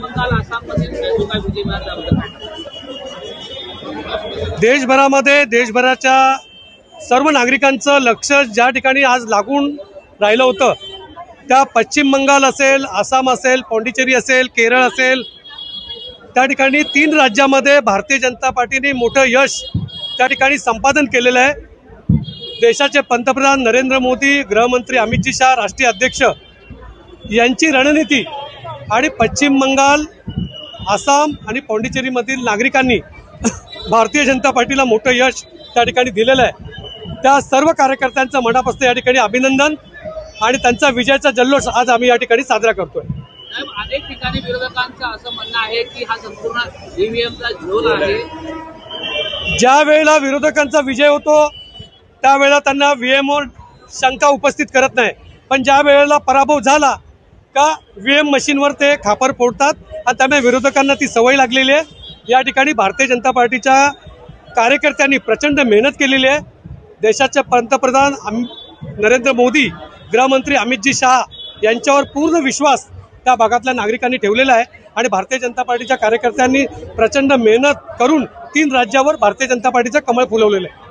बंगाल आसाममध्ये जो काय विजय मिळाला त्याबद्दल काय? देशभरामध्ये देशभराच्या सर्व नागरिकांचं लक्ष ज्या ठिकाणी आज लागून राहिलं होतं त्या पश्चिम बंगाल असेल, आसाम असेल, पाँडिचेरी असेल, केरळ असेल, त्या ठिकाणी 3 राज्यामध्ये भारतीय जनता पार्टीने मोठं यश त्या ठिकाणी संपादन केलेलं आहे. देशाचे पंतप्रधान नरेंद्र मोदी, गृहमंत्री अमित शाह, राष्ट्रीय अध्यक्ष यांची रणनीती आणि पश्चिम बंगाल, आसाम आणि पाँडिचेरीमधील नागरिकांनी भारतीय जनता पार्टीला मोठं यश त्या ठिकाणी दिलेलं आहे. त्या सर्व कार्यकर्त्यांचं मनापासून या ठिकाणी अभिनंदन आणि त्यांचा विजयाचा जल्लोष आज आम्ही या ठिकाणी साजरा करतोय. अनेक ठिकाणी विरोधकांचं असं म्हणणं आहे की हा संपूर्ण ईव्हीएमचा झोल आहे. ज्या वेळेला विरोधकांचा विजय होतो त्यावेळेला त्यांना व्हीएमवर शंका उपस्थित करत नाही, पण ज्या वेळेला पराभव झाला का व्हीएम मशीनवर ते खापर फोडतात आणि त्यामुळे विरोधकांना ती सवय लागलेली आहे. या ठिकाणी भारतीय जनता पार्टीच्या कार्यकर्त्यांनी प्रचंड मेहनत केलेली आहे. देशाचे पंतप्रधान नरेंद्र मोदी, गृहमंत्री अमित शाह यांच्यावर पूर्ण विश्वास त्या भागातल्या नागरिकांनी ठेवलेला आहे आणि भारतीय जनता पार्टीच्या कार्यकर्त्यांनी प्रचंड मेहनत करून 3 राज्यावर भारतीय जनता पार्टीचं कमळ फुलवलेलं आहे.